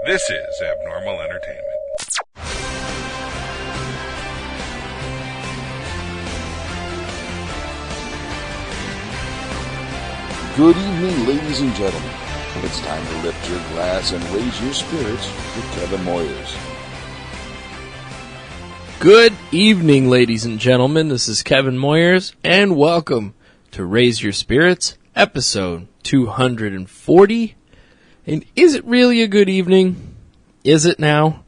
This is Abnormal Entertainment. Good evening, ladies and gentlemen. It's time to lift your glass and raise your spirits with Kevin Moyers. Good evening, ladies and gentlemen. This is Kevin Moyers, and welcome to Raise Your Spirits, episode 240. And is it really a good evening? Is it now?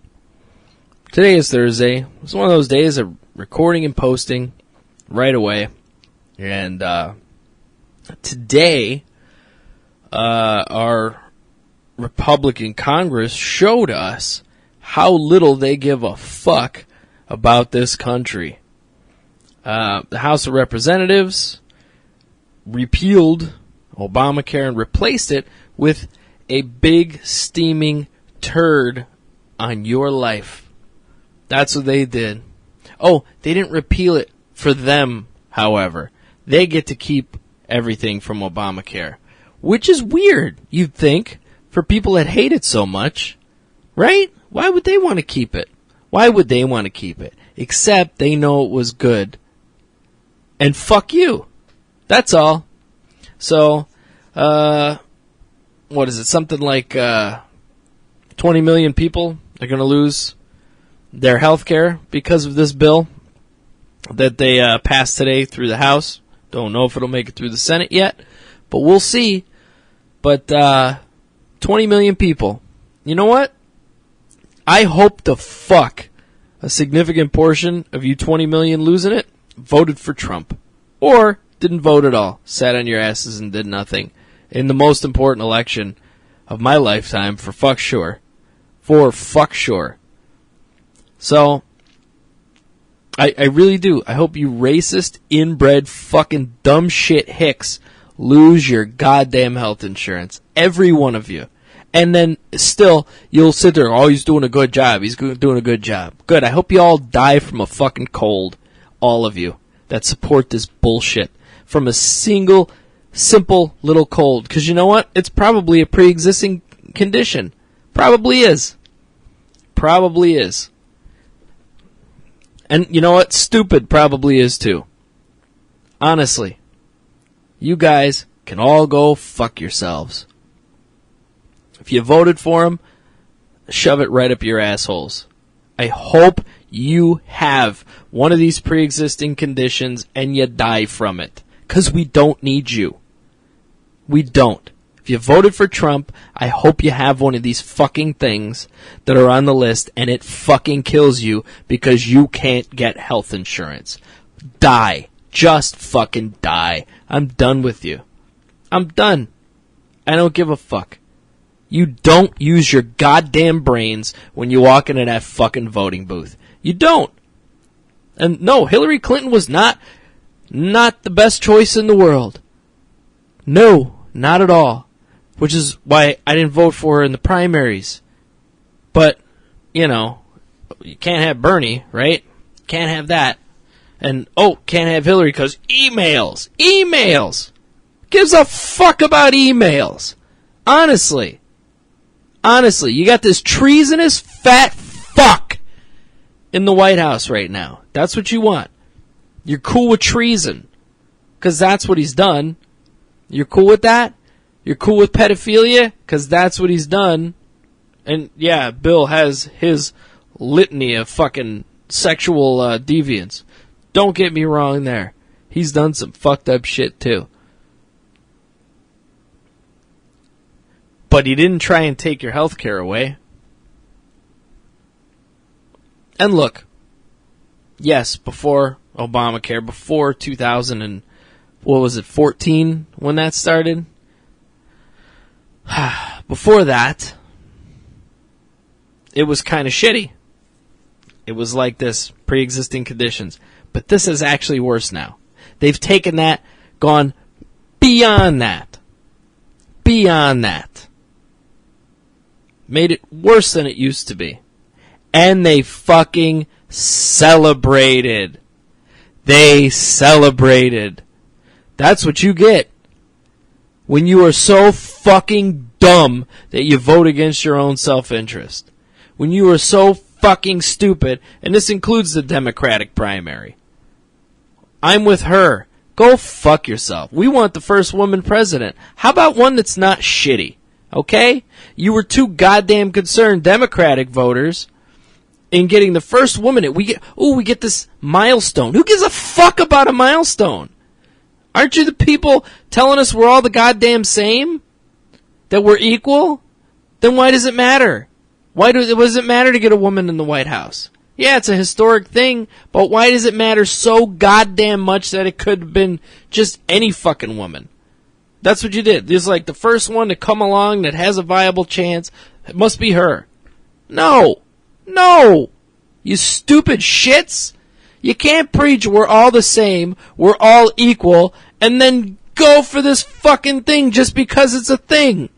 Today is Thursday. It's one of those days of recording and posting right away. And today, our Republican Congress showed us how little they give a fuck about this country. The House of Representatives repealed Obamacare and replaced it with a big steaming turd on your life. That's what they did. Oh, they didn't repeal it for them, however. They get to keep everything from Obamacare, which is weird, you'd think, for people that hate it so much, right? Why would they want to keep it? Why would they want to keep it? Except they know it was good. And fuck you. That's all. So, what is it? Something like 20 million people are going to lose their health care because of this bill that they passed today through the House. Don't know if it'll make it through the Senate yet, but we'll see. But 20 million people. You know what? I hope the fuck a significant portion of you 20 million losing it voted for Trump. Or didn't vote at all. Sat on your asses and did nothing. In the most important election of my lifetime, for fuck sure. For fuck sure. So, I really do. I hope you racist, inbred, fucking dumb shit hicks lose your goddamn health insurance. Every one of you. And then still, you'll sit there, oh, he's doing a good job. He's doing a good job. Good. I hope you all die from a fucking cold. All of you that support this bullshit. From a single, simple little cold. Because you know what? It's probably a pre-existing condition. Probably is. Probably is. And you know what? Stupid probably is too. Honestly. You guys can all go fuck yourselves. If you voted for him, shove it right up your assholes. I hope you have one of these pre-existing conditions and you die from it. Because we don't need you. We don't. If you voted for Trump, I hope you have one of these fucking things that are on the list and it fucking kills you because you can't get health insurance. Die. Just fucking die. I'm done with you. I'm done. I don't give a fuck. You don't use your goddamn brains when you walk into that fucking voting booth. You don't. And no, Hillary Clinton was not the best choice in the world. No, not at all. Which is why I didn't vote for her in the primaries. But, you know, you can't have Bernie, right? Can't have that. And, can't have Hillary because emails. Emails. Gives a fuck about emails. Honestly. Honestly, you got this treasonous fat fuck in the White House right now. That's what you want. You're cool with treason. Because that's what he's done. You're cool with that? You're cool with pedophilia? Because that's what he's done. And, yeah, Bill has his litany of fucking sexual deviance. Don't get me wrong there. He's done some fucked up shit, too. But he didn't try and take your health care away. And look, yes, before Obamacare, before 14 when that started? Before that, it was kind of shitty. It was like this, pre-existing conditions. But this is actually worse now. They've taken that, gone beyond that. Beyond that. Made it worse than it used to be. And they fucking celebrated. They celebrated. That's what you get when you are so fucking dumb that you vote against your own self-interest. When you are so fucking stupid, and this includes the Democratic primary. I'm with her. Go fuck yourself. We want the first woman president. How about one that's not shitty? Okay? You were too goddamn concerned, Democratic voters, in getting the first woman. We get this milestone. Who gives a fuck about a milestone? Aren't you the people telling us we're all the goddamn same? That we're equal? Then why does it matter? Why does it matter to get a woman in the White House? Yeah, it's a historic thing, but why does it matter so goddamn much that it could have been just any fucking woman? That's what you did. There's like the first one to come along that has a viable chance. It must be her. No. You stupid shits. You can't preach we're all the same, we're all equal, and then go for this fucking thing just because it's a thing.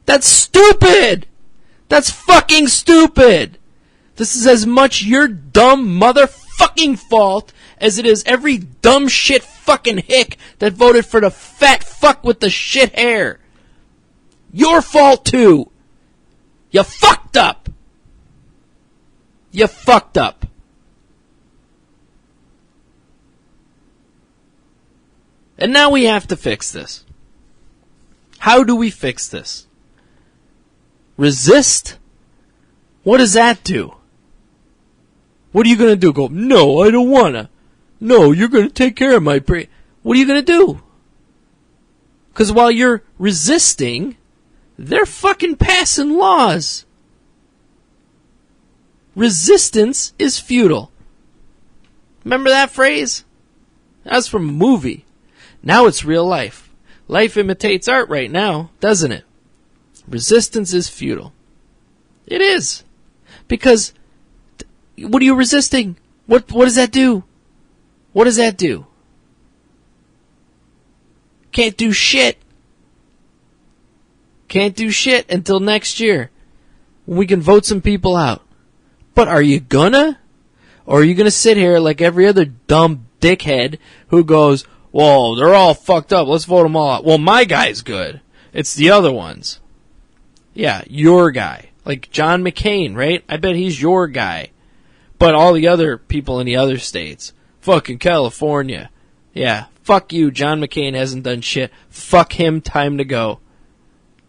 That's stupid. That's fucking stupid. This is as much your dumb motherfucking fault as it is every dumb shit fucking hick that voted for the fat fuck with the shit hair. Your fault too. You fucked up. You fucked up. And now we have to fix this. How do we fix this? Resist? What does that do? What are you going to do? Go, no, I don't want to. No, you're going to take care of my What are you going to do? Because while you're resisting, they're fucking passing laws. Resistance is futile. Remember that phrase? That's from a movie. Now it's real life. Life imitates art right now, doesn't it? Resistance is futile. It is. Because, what are you resisting? What does that do? What does that do? Can't do shit. Can't do shit until next year, when we can vote some people out. But are you gonna? Or are you gonna sit here like every other dumb dickhead who goes, well, they're all fucked up, let's vote them all out. Well, my guy's good. It's the other ones. Yeah, your guy. Like John McCain, right? I bet he's your guy. But all the other people in the other states. Fucking California. Yeah, fuck you. John McCain hasn't done shit. Fuck him. Time to go.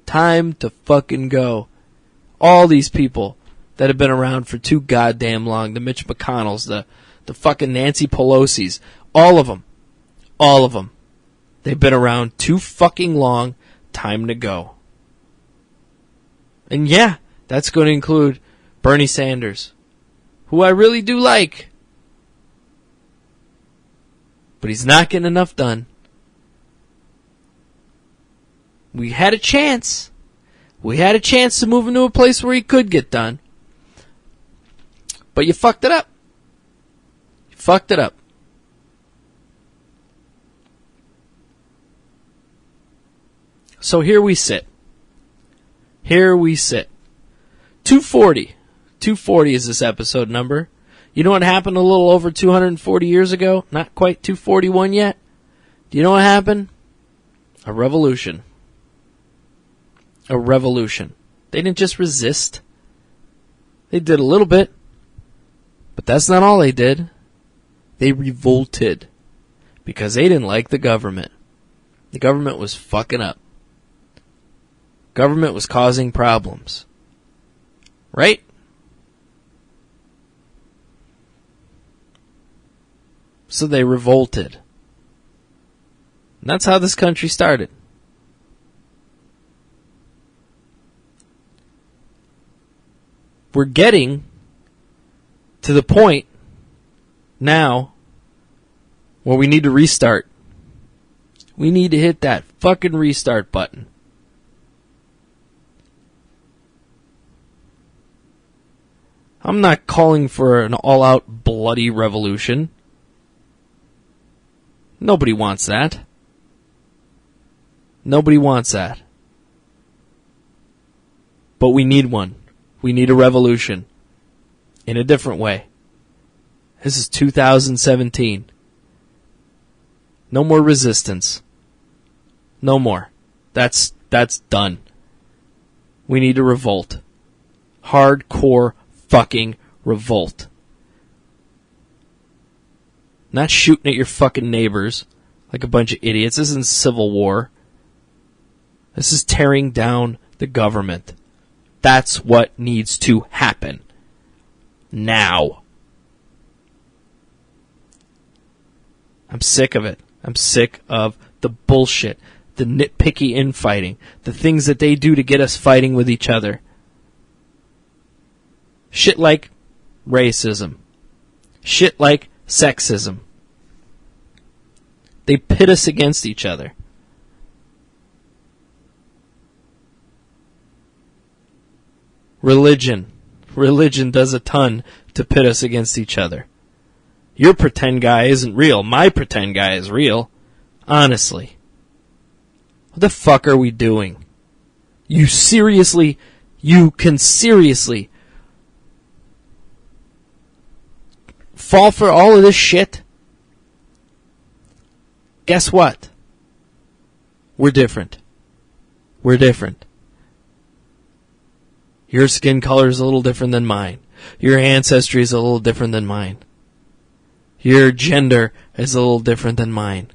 Time to fucking go. All these people that have been around for too goddamn long. The Mitch McConnells, the fucking Nancy Pelosi's. All of them. All of them. They've been around too fucking long. Time to go. And yeah, that's going to include Bernie Sanders, who I really do like. But he's not getting enough done. We had a chance. We had a chance to move into a place where he could get done. But you fucked it up. You fucked it up. So here we sit. Here we sit. 240. 240 is this episode number. You know what happened a little over 240 years ago? Not quite 241 yet. Do you know what happened? A revolution. A revolution. They didn't just resist. They did a little bit. But that's not all they did. They revolted. Because they didn't like the government. The government was fucking up. Government was causing problems. Right? So they revolted. And that's how this country started. We're getting to the point now where we need to restart. We need to hit that fucking restart button. I'm not calling for an all-out bloody revolution. Nobody wants that. Nobody wants that. But we need one. We need a revolution. In a different way. This is 2017. No more resistance. No more. That's done. We need to revolt. Hardcore fucking revolt. Not shooting at your fucking neighbors like a bunch of idiots. This isn't civil war. This is tearing down the government. That's what needs to happen. Now. I'm sick of it. I'm sick of the bullshit, the nitpicky infighting, the things that they do to get us fighting with each other. Shit like racism. Shit like sexism. They pit us against each other. Religion. Religion does a ton to pit us against each other. Your pretend guy isn't real. My pretend guy is real. Honestly. What the fuck are we doing? You can seriously fall for all of this shit? Guess what? We're different. We're different. Your skin color is a little different than mine. Your ancestry is a little different than mine. Your gender is a little different than mine.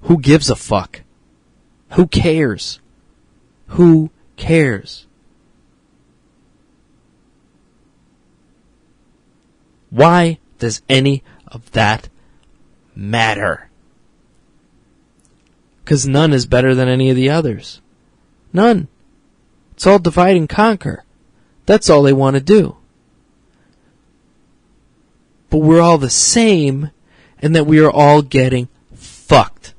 Who gives a fuck? Who cares? Who cares? Why does any of that matter? Because none is better than any of the others. None. It's all divide and conquer. That's all they want to do. But we're all the same, and that we are all getting fucked.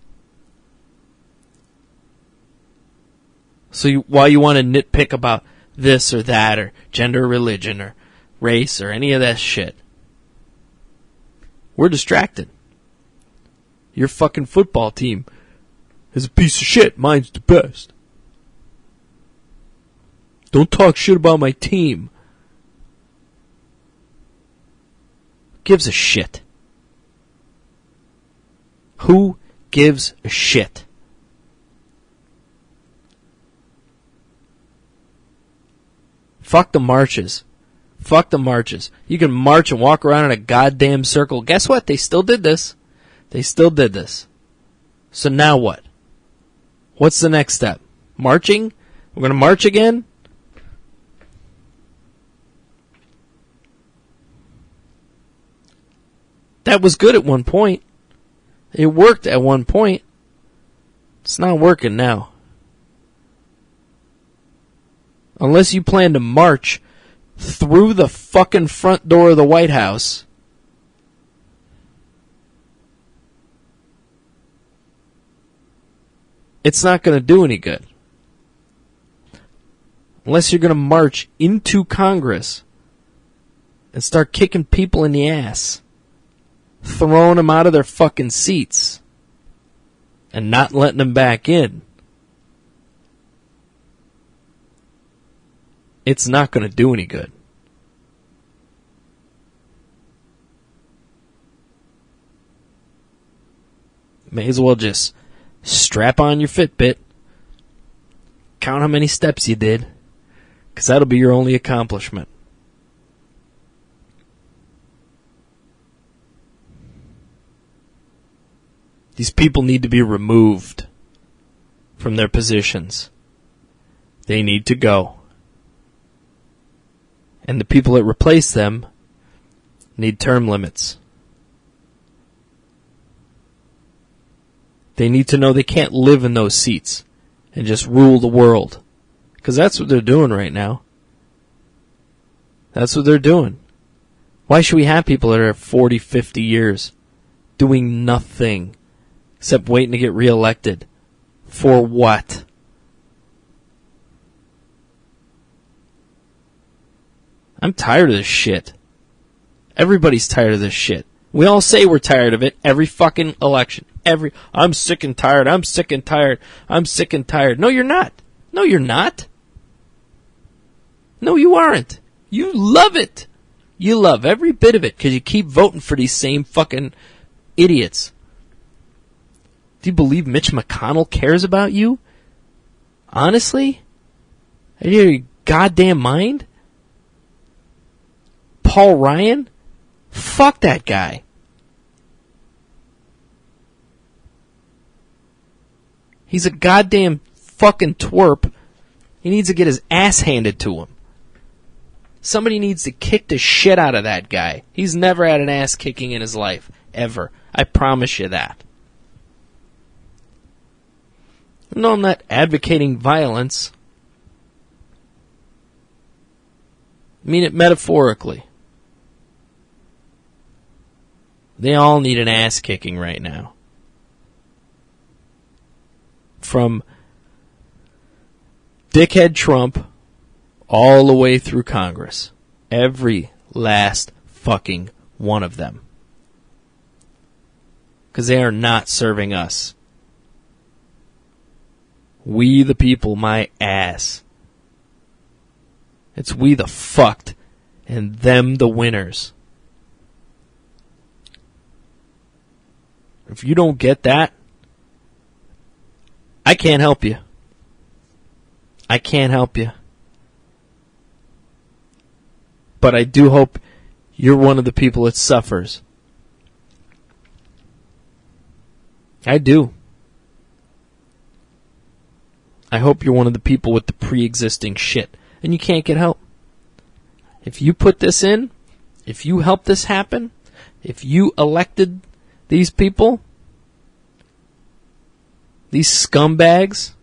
So while you want to nitpick about this or that, or gender, or religion, or race, or any of that shit, we're distracted. Your fucking football team is a piece of shit. Mine's the best. Don't talk shit about my team. Gives a shit? Who gives a shit? Fuck the marches. Fuck the marches. You can march and walk around in a goddamn circle. Guess what? They still did this. They still did this. So now what? What's the next step? Marching? We're going to march again? That was good at one point. It worked at one point. It's not working now. Unless you plan to march through the fucking front door of the White House, it's not going to do any good. Unless you're going to march into Congress and start kicking people in the ass, throwing them out of their fucking seats, and not letting them back in, it's not going to do any good. May as well just strap on your Fitbit, count how many steps you did, because that'll be your only accomplishment. These people need to be removed from their positions. They need to go. And the people that replace them need term limits. They need to know they can't live in those seats and just rule the world. Because that's what they're doing right now. That's what they're doing. Why should we have people that are 40, 50 years doing nothing except waiting to get reelected? For what? I'm tired of this shit. Everybody's tired of this shit. We all say we're tired of it every fucking election. I'm sick and tired. I'm sick and tired. I'm sick and tired. No, you're not. No, you're not. No, you aren't. You love it. You love every bit of it because you keep voting for these same fucking idiots. Do you believe Mitch McConnell cares about you? Honestly? Are you out of your goddamn mind? Paul Ryan? Fuck that guy. He's a goddamn fucking twerp. He needs to get his ass handed to him. Somebody needs to kick the shit out of that guy. He's never had an ass kicking in his life. Ever. I promise you that. No, I'm not advocating violence. I mean it metaphorically. They all need an ass kicking right now. From dickhead Trump all the way through Congress. Every last fucking one of them. Because they are not serving us. We the people, my ass. It's we the fucked and them the winners. If you don't get that, I can't help you. I can't help you. But I do hope you're one of the people that suffers. I do. I hope you're one of the people with the pre-existing shit. And you can't get help. If you put this in, if you help this happen, if you elected these people, these scumbags,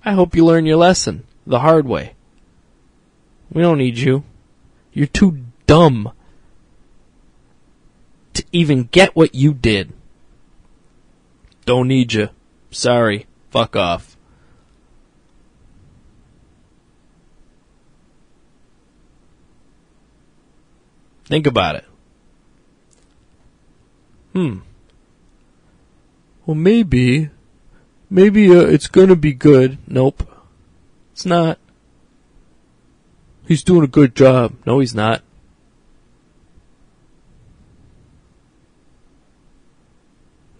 I hope you learn your lesson the hard way. We don't need you. You're too dumb to even get what you did. Don't need you. Sorry. Fuck off. Think about it. Well, maybe it's gonna be good. Nope. It's not. He's doing a good job. No, he's not.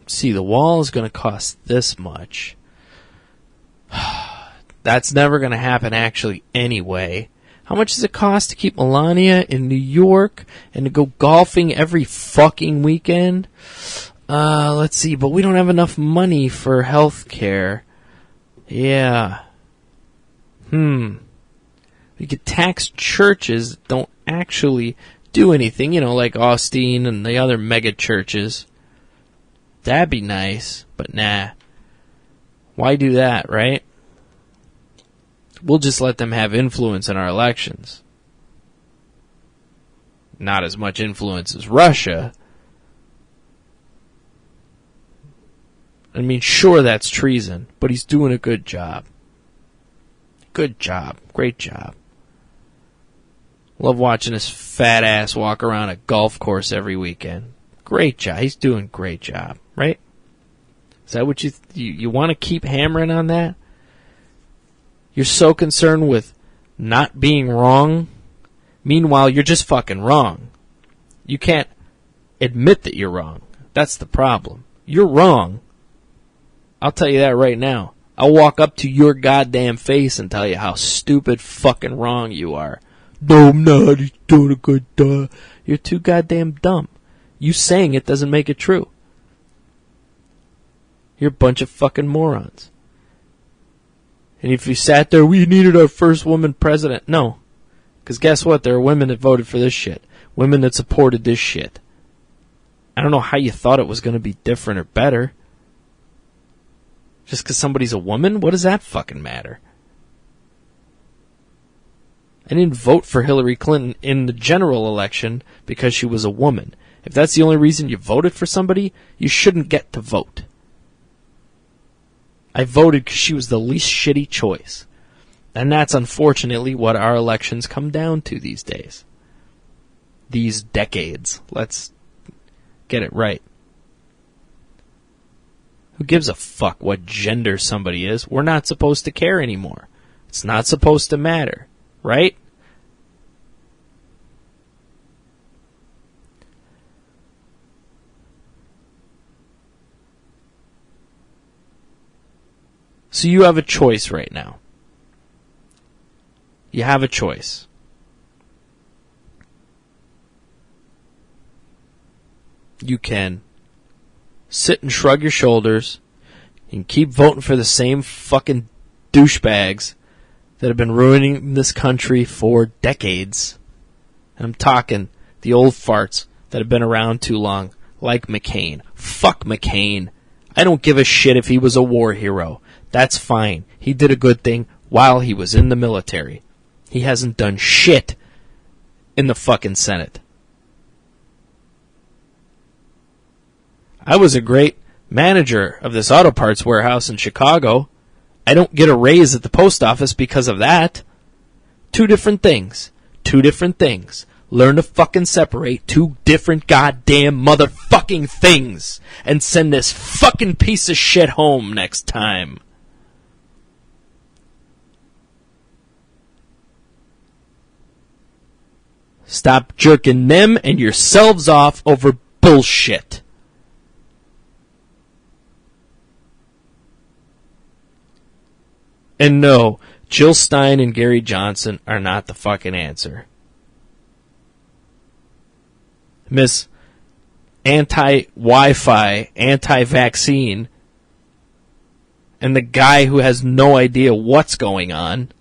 See, the wall is gonna cost this much. That's never gonna happen actually anyway. How much does it cost to keep Melania in New York and to go golfing every fucking weekend? Let's see, but we don't have enough money for health care. Yeah. We could tax churches that don't actually do anything, like Austin and the other mega churches. That'd be nice, but nah. Why do that, right? We'll just let them have influence in our elections. Not as much influence as Russia. I mean, sure, that's treason, but he's doing a good job. Good job. Great job. Love watching his fat ass walk around a golf course every weekend. Great job. He's doing a great job, right? Is that what you want to keep hammering on that? You're so concerned with not being wrong. Meanwhile, you're just fucking wrong. You can't admit that you're wrong. That's the problem. You're wrong. I'll tell you that right now. I'll walk up to your goddamn face and tell you how stupid fucking wrong you are. No, I'm not. He's doing a good job. You're too goddamn dumb. You saying it doesn't make it true. You're a bunch of fucking morons. And if you sat there, we needed our first woman president. No. Because guess what? There are women that voted for this shit. Women that supported this shit. I don't know how you thought it was going to be different or better. Just because somebody's a woman? What does that fucking matter? I didn't vote for Hillary Clinton in the general election because she was a woman. If that's the only reason you voted for somebody, you shouldn't get to vote. I voted because she was the least shitty choice. And that's unfortunately what our elections come down to these days. These decades. Let's get it right. Who gives a fuck what gender somebody is? We're not supposed to care anymore. It's not supposed to matter. Right? So So you have a choice right now. You have a choice. You can sit and shrug your shoulders and keep voting for the same fucking douchebags that have been ruining this country for decades. And I'm talking the old farts that have been around too long, like McCain. Fuck McCain. I don't give a shit if he was a war hero. That's fine. He did a good thing while he was in the military. He hasn't done shit in the fucking Senate. I was a great manager of this auto parts warehouse in Chicago. I don't get a raise at the post office because of that. Two different things. Two different things. Learn to fucking separate two different goddamn motherfucking things and send this fucking piece of shit home next time. Stop jerking them and yourselves off over bullshit. And no, Jill Stein and Gary Johnson are not the fucking answer. Miss Anti-Wi-Fi, anti-vaccine, and the guy who has no idea what's going on.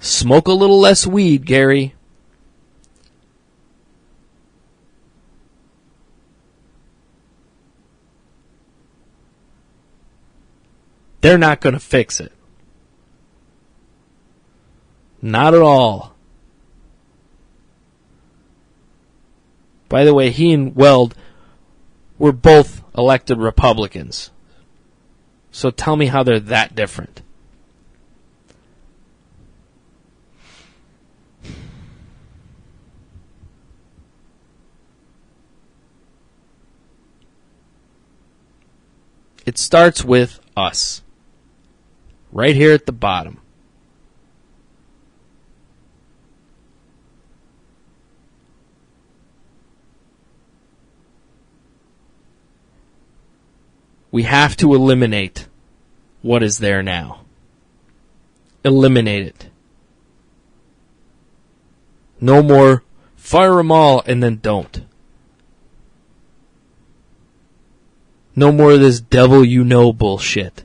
Smoke a little less weed, Gary. They're not going to fix it. Not at all. By the way, he and Weld were both elected Republicans. So tell me how they're that different. It starts with us. Right here at the bottom. We have to eliminate what is there now. Eliminate it. No more fire them all and then don't. No more of this devil you know bullshit.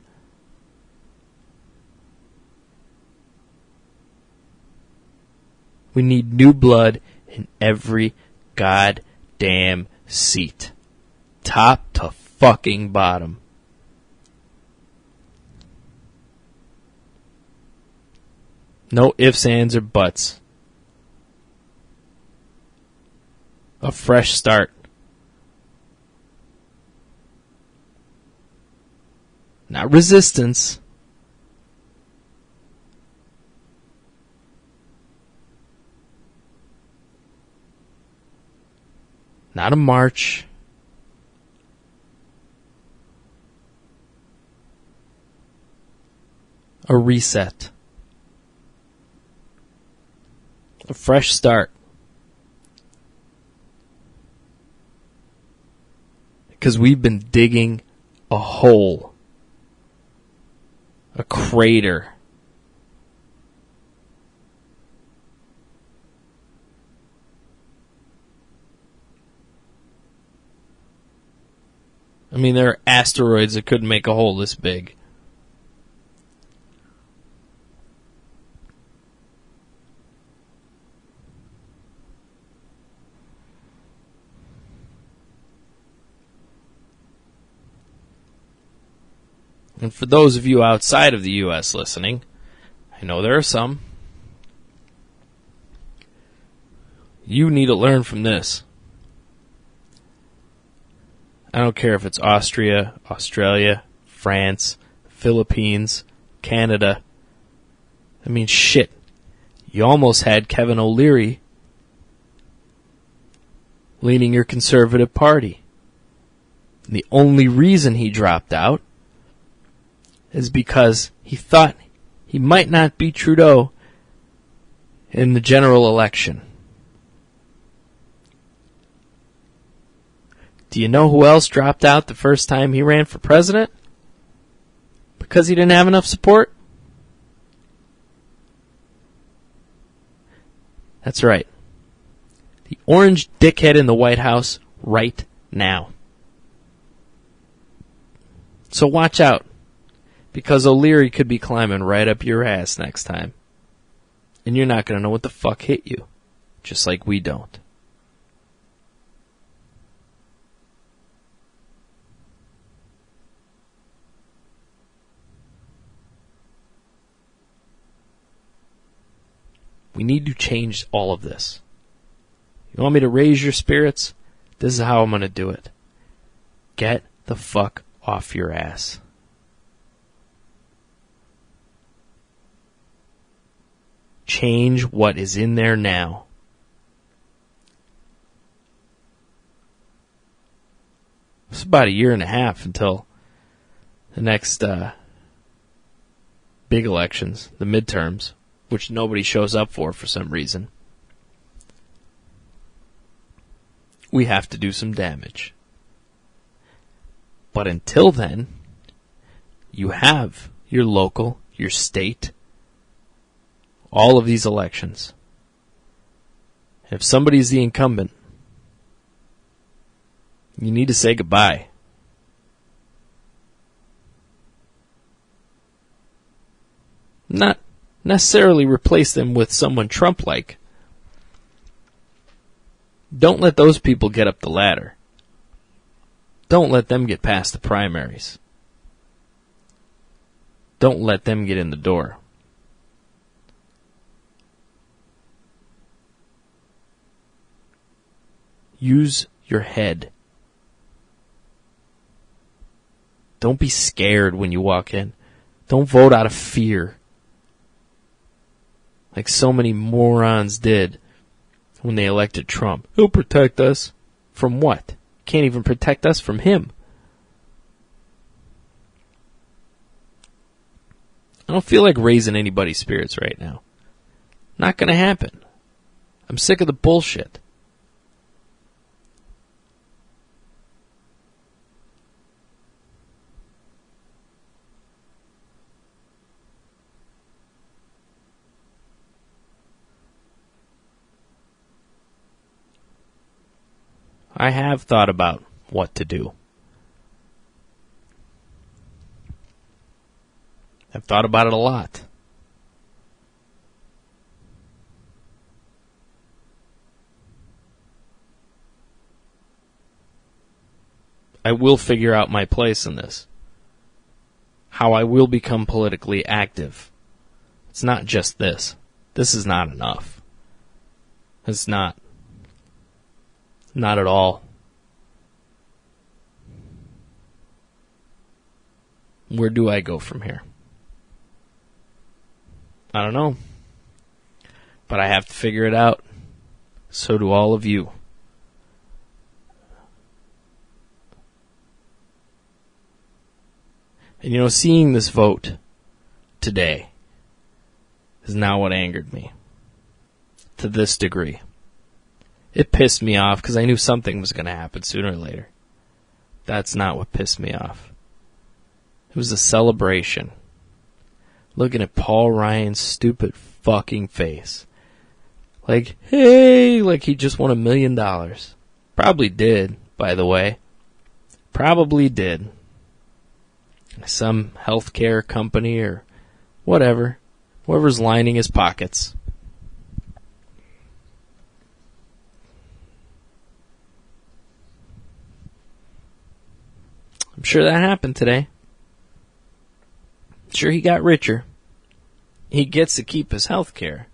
We need new blood in every goddamn seat. Top to fucking bottom. No ifs, ands, or buts. A fresh start. Not resistance. Not a march. A reset. A fresh start. Because we've been digging a hole. A crater. I mean, there are asteroids that couldn't make a hole this big. And for those of you outside of the U.S. listening, I know there are some, you need to learn from this. I don't care if it's Austria, Australia, France, Philippines, Canada. I mean, shit. You almost had Kevin O'Leary leading your Conservative Party. The only reason he dropped out is because he thought he might not beat Trudeau in the general election. Do you know who else dropped out the first time he ran for president? Because he didn't have enough support? That's right. The orange dickhead in the White House right now. So watch out, because O'Leary could be climbing right up your ass next time. And you're not going to know what the fuck hit you, just like we don't. We need to change all of this. You want me to raise your spirits? This is how I'm going to do it. Get the fuck off your ass. Change what is in there now. It's about a year and a half until the next big elections, the midterms, which nobody shows up for some reason. We have to do some damage. But until then, you have your local, your state, all of these elections. If somebody's the incumbent, you need to say goodbye. Not necessarily replace them with someone Trump-like. Don't let those people get up the ladder. Don't let them get past the primaries. Don't let them get in the door. Use your head. Don't be scared when you walk in. Don't vote out of fear, like so many morons did when they elected Trump. He'll protect us. From what? Can't even protect us from him. I don't feel like raising anybody's spirits right now. Not gonna happen. I'm sick of the bullshit. I have thought about what to do. I've thought about it a lot. I will figure out my place in this. How I will become politically active. It's not just this. This is not enough. It's not. Not at all. Where do I go from here? I don't know. But I have to figure it out. So do all of you. And you know, seeing this vote today is now what angered me. To this degree. It pissed me off because I knew something was going to happen sooner or later. That's not what pissed me off. It was a celebration. Looking at Paul Ryan's stupid fucking face. Like, hey, like he just won $1 million. Probably did, by the way. Probably did. Some healthcare company or whatever. Whoever's lining his pockets. I'm sure that happened today. Sure, he got richer. He gets to keep his health care.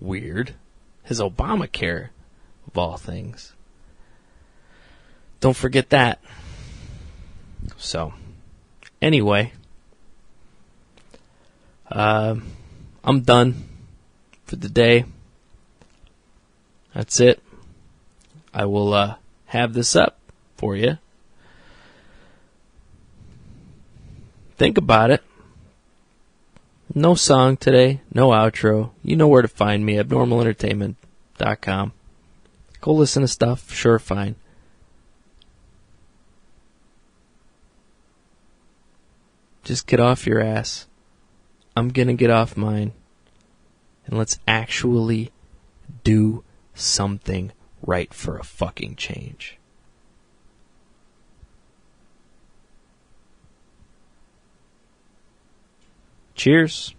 Weird. His Obamacare, of all things. Don't forget that. So, anyway. I'm done for the day. That's it. I will have this up for you. Think about it. No song today, no outro. You know where to find me, abnormalentertainment.com. Go listen to stuff, sure, fine. Just get off your ass. I'm gonna get off mine. And let's actually do something right for a fucking change. Cheers.